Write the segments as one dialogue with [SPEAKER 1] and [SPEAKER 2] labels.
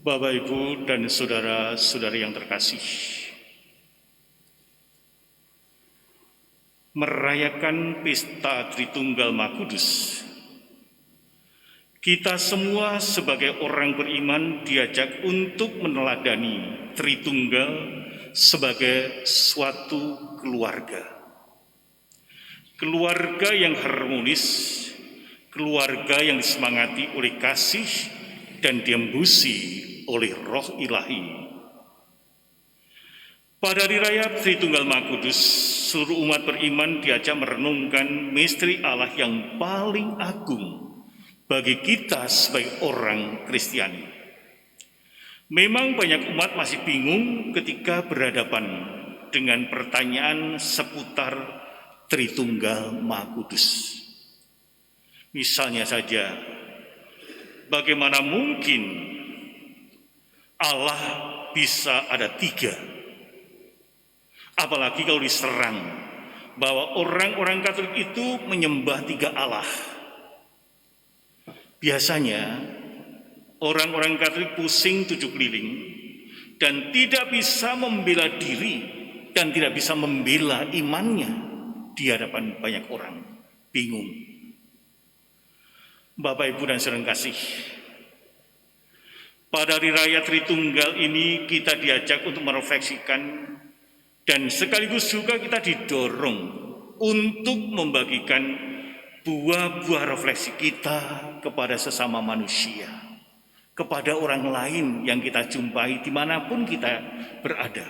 [SPEAKER 1] Bapak, Ibu, dan saudara-saudari yang terkasih, merayakan pesta Tritunggal Maha Kudus, kita semua sebagai orang beriman diajak untuk meneladani Tritunggal sebagai suatu keluarga. Keluarga yang harmonis, keluarga yang disemangati oleh kasih dan diembusi oleh Roh Ilahi. Pada hari raya Tritunggal Maha Kudus, seluruh umat beriman diajak merenungkan misteri Allah yang paling agung bagi kita sebagai orang Kristiani. Memang banyak umat masih bingung ketika berhadapan dengan pertanyaan seputar Tritunggal Maha Kudus. Misalnya saja, bagaimana mungkin Allah bisa ada tiga? Apalagi kalau diserang bahwa orang-orang Katolik itu menyembah tiga Allah. Biasanya orang-orang Katolik pusing tujuh keliling dan tidak bisa membela diri dan tidak bisa membela imannya di hadapan banyak orang. Bingung. Bapak, Ibu, dan saudara kasih, pada hari raya Tritunggal ini kita diajak untuk merefleksikan dan sekaligus juga kita didorong untuk membagikan buah-buah refleksi kita kepada sesama manusia, kepada orang lain yang kita jumpai dimanapun kita berada.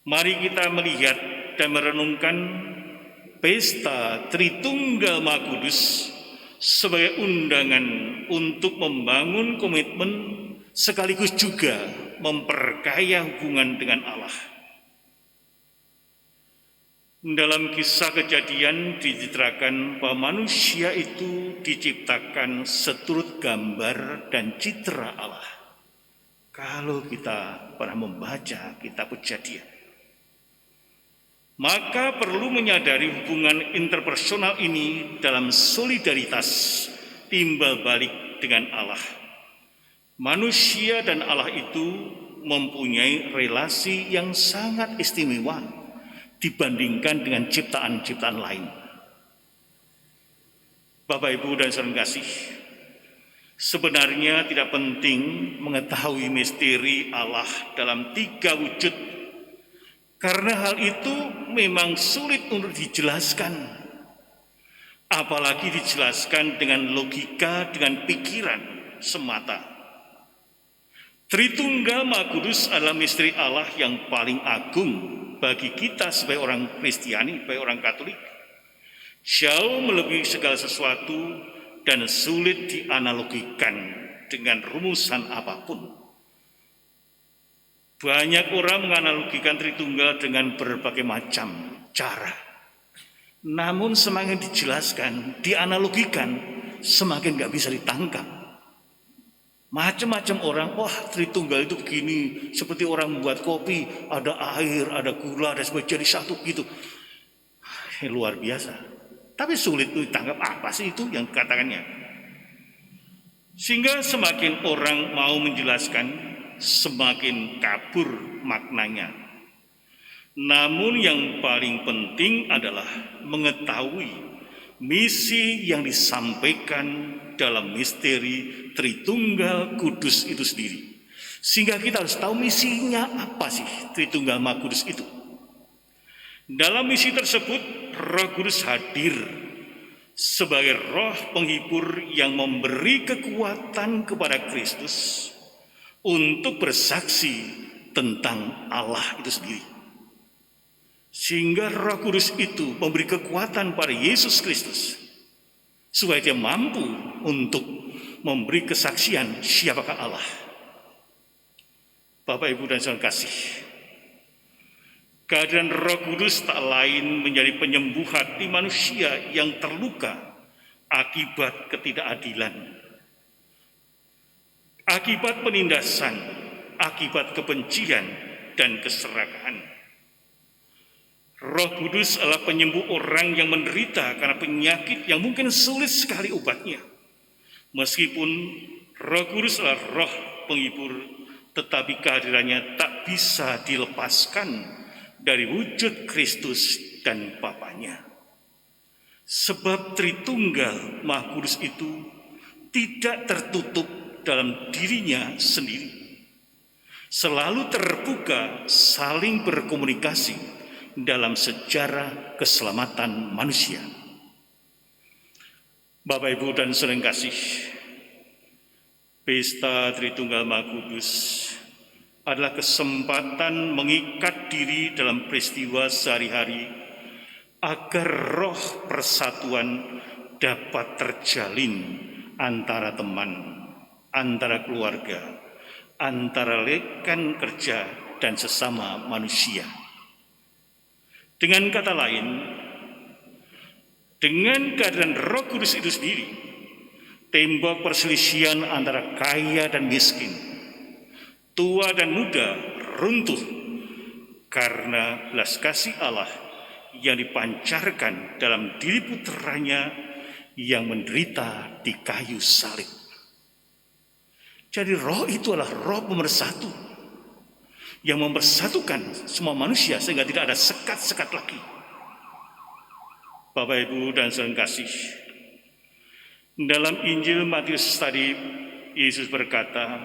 [SPEAKER 1] Mari kita melihat dan merenungkan pesta Tritunggal Maha Kudus sebagai undangan untuk membangun komitmen sekaligus juga memperkaya hubungan dengan Allah. Dalam kisah Kejadian diceritakan bahwa manusia itu diciptakan seturut gambar dan citra Allah. Kalau kita pernah membaca kitab Kejadian, maka perlu menyadari hubungan interpersonal ini dalam solidaritas timbal balik dengan Allah. Manusia dan Allah itu mempunyai relasi yang sangat istimewa dibandingkan dengan ciptaan-ciptaan lain. Bapak, Ibu, dan saudara kasih, sebenarnya tidak penting mengetahui misteri Allah dalam tiga wujud, karena hal itu memang sulit untuk dijelaskan, apalagi dijelaskan dengan logika, dengan pikiran semata. Tritunggal Maha Kudus adalah misteri Allah yang paling agung bagi kita sebagai orang Kristiani, sebagai orang Katolik. Jauh melebihi segala sesuatu dan sulit dianalogikan dengan rumusan apapun. Banyak orang menganalogikan Tritunggal dengan berbagai macam cara. Namun semakin dijelaskan, dianalogikan, semakin gak bisa ditangkap. Macam-macam orang, wah Tritunggal itu begini, seperti orang membuat kopi, ada air, ada gula, ada sebagainya jadi satu gitu. Luar biasa. Tapi sulit ditangkap apa sih itu yang katakannya. Sehingga semakin orang mau menjelaskan, semakin kabur maknanya. Namun yang paling penting adalah mengetahui misi yang disampaikan dalam misteri Tritunggal Kudus itu sendiri. Sehingga kita harus tahu misinya apa sih Tritunggal Maha Kudus itu. Dalam misi tersebut, Roh Kudus hadir sebagai roh penghibur yang memberi kekuatan kepada Kristus untuk bersaksi tentang Allah itu sendiri. Sehingga Roh Kudus itu memberi kekuatan pada Yesus Kristus supaya dia mampu untuk memberi kesaksian siapakah Allah. Bapak, Ibu, dan saudara kasih, kehadiran Roh Kudus tak lain menjadi penyembuh hati manusia yang terluka akibat ketidakadilan, akibat penindasan, akibat kebencian dan keserakahan. Roh Kudus adalah penyembuh orang yang menderita karena penyakit yang mungkin sulit sekali obatnya. Meskipun Roh Kudus adalah roh penghibur, tetapi kehadirannya tak bisa dilepaskan dari wujud Kristus dan Bapanya. Sebab Tritunggal Maha Kudus itu tidak tertutup dalam dirinya sendiri, selalu terbuka saling berkomunikasi dalam sejarah keselamatan manusia. Bapak, Ibu, dan saudara kasih, Pesta Tritunggal Maha Kudus adalah kesempatan mengikat diri dalam peristiwa sehari-hari agar roh persatuan dapat terjalin antara teman, antara keluarga, antara rekan kerja, dan sesama manusia. Dengan kata lain, dengan kehadiran Roh Kudus itu sendiri, tembok perselisihan antara kaya dan miskin, tua dan muda runtuh karena belas kasih Allah yang dipancarkan dalam diri putranya yang menderita di kayu salib. Jadi roh itu adalah roh pemersatu yang mempersatukan semua manusia sehingga tidak ada sekat-sekat lagi. Bapak, Ibu, dan saudara kasih, dalam Injil Matius tadi Yesus berkata,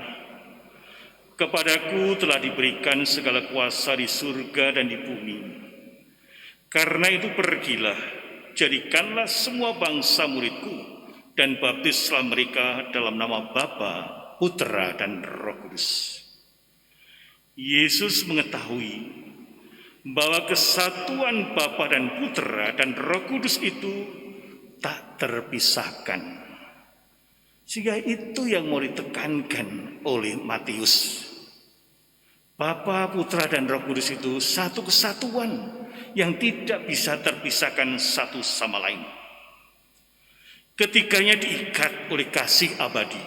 [SPEAKER 1] "Kepadaku telah diberikan segala kuasa di surga dan di bumi. Karena itu pergilah, jadikanlah semua bangsa muridku dan baptislah mereka dalam nama Bapa, Putra, dan Roh Kudus." Yesus mengetahui bahwa kesatuan Bapa dan Putra dan Roh Kudus itu tak terpisahkan. Sehingga itu yang mau ditekankan oleh Matius. Bapa, Putra, dan Roh Kudus itu satu kesatuan yang tidak bisa terpisahkan satu sama lain. Ketiganya diikat oleh kasih abadi,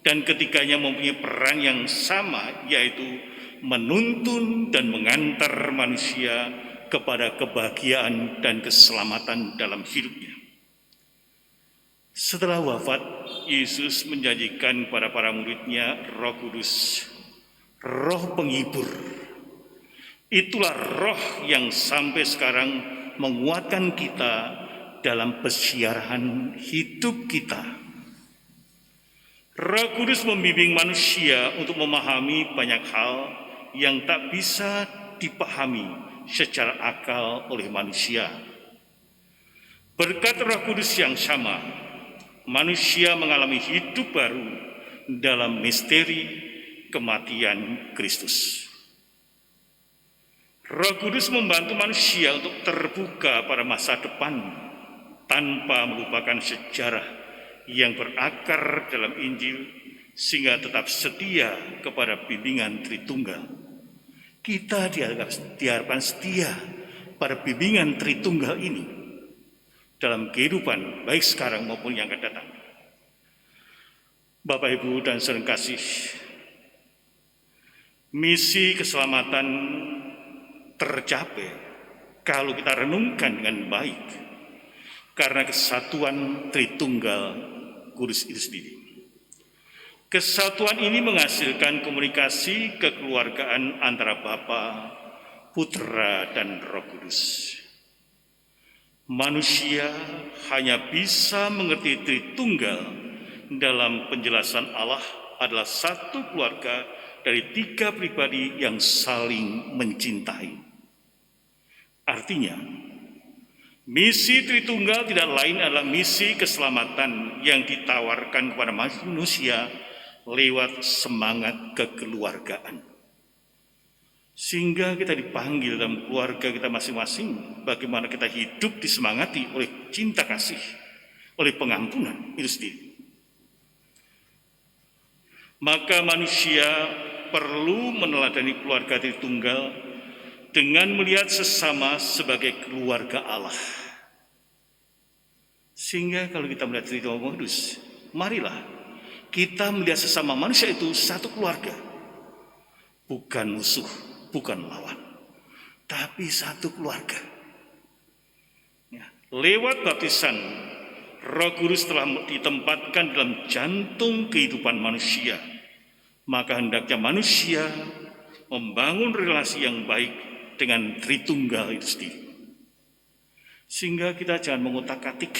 [SPEAKER 1] dan ketiganya mempunyai peran yang sama, yaitu menuntun dan mengantar manusia kepada kebahagiaan dan keselamatan dalam hidupnya. Setelah wafat, Yesus menjanjikan kepada para muridnya Roh Kudus, roh penghibur. Itulah roh yang sampai sekarang menguatkan kita dalam pesiaran hidup kita. Roh Kudus membimbing manusia untuk memahami banyak hal yang tak bisa dipahami secara akal oleh manusia. Berkat Roh Kudus yang sama, manusia mengalami hidup baru dalam misteri kematian Kristus. Roh Kudus membantu manusia untuk terbuka pada masa depan tanpa melupakan sejarah yang berakar dalam Injil, sehingga tetap setia kepada bimbingan Tritunggal. Kita diharapkan setia pada bimbingan Tritunggal ini dalam kehidupan baik sekarang maupun yang akan datang. Bapak, Ibu, dan saudara kasih, misi keselamatan tercapai kalau kita renungkan dengan baik karena kesatuan Tritunggal Kudus itu sendiri. Kesatuan ini menghasilkan komunikasi kekeluargaan antara Bapa, Putra, dan Roh Kudus. Manusia hanya bisa mengerti Tritunggal dalam penjelasan Allah adalah satu keluarga dari tiga pribadi yang saling mencintai. Artinya, misi Tritunggal tidak lain adalah misi keselamatan yang ditawarkan kepada manusia lewat semangat kekeluargaan. Sehingga kita dipanggil dalam keluarga kita masing-masing, bagaimana kita hidup disemangati oleh cinta kasih, oleh pengampunan itu sendiri. Maka manusia perlu meneladani keluarga Tritunggal dengan melihat sesama sebagai keluarga Allah. Sehingga kalau kita melihat Tritunggal Kudus, marilah kita melihat sesama manusia itu satu keluarga. Bukan musuh, bukan lawan, tapi satu keluarga. Ya. Lewat baptisan, Roh Kudus telah ditempatkan dalam jantung kehidupan manusia maka hendaknya manusia membangun relasi yang baik dengan Tritunggal itu sendiri. Sehingga kita jangan mengutak-atik,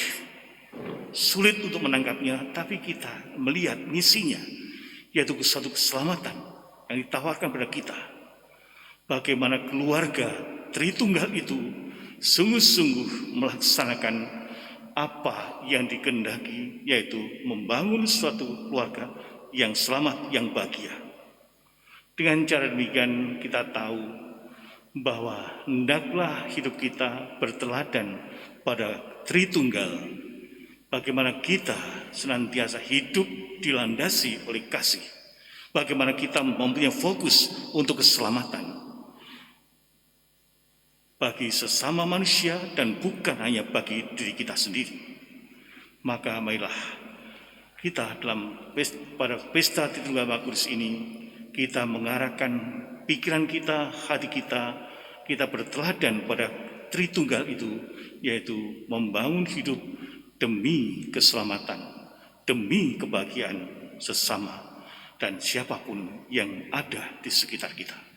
[SPEAKER 1] sulit untuk menangkapnya, tapi kita melihat misinya, yaitu satu keselamatan yang ditawarkan pada kita. Bagaimana keluarga Tritunggal itu sungguh-sungguh melaksanakan apa yang dikehendaki, yaitu membangun suatu keluarga yang selamat, yang bahagia. Dengan cara demikian kita tahu bahwa hendaklah hidup kita berteladan pada Tritunggal. Bagaimana kita senantiasa hidup dilandasi oleh kasih. Bagaimana kita mempunyai fokus untuk keselamatan bagi sesama manusia dan bukan hanya bagi diri kita sendiri. Maka marilah kita pada pesta Tritunggal Maha Kudus ini kita mengarahkan pikiran kita, hati kita berteladan pada Tritunggal itu, yaitu membangun hidup demi keselamatan, demi kebahagiaan sesama dan siapapun yang ada di sekitar kita.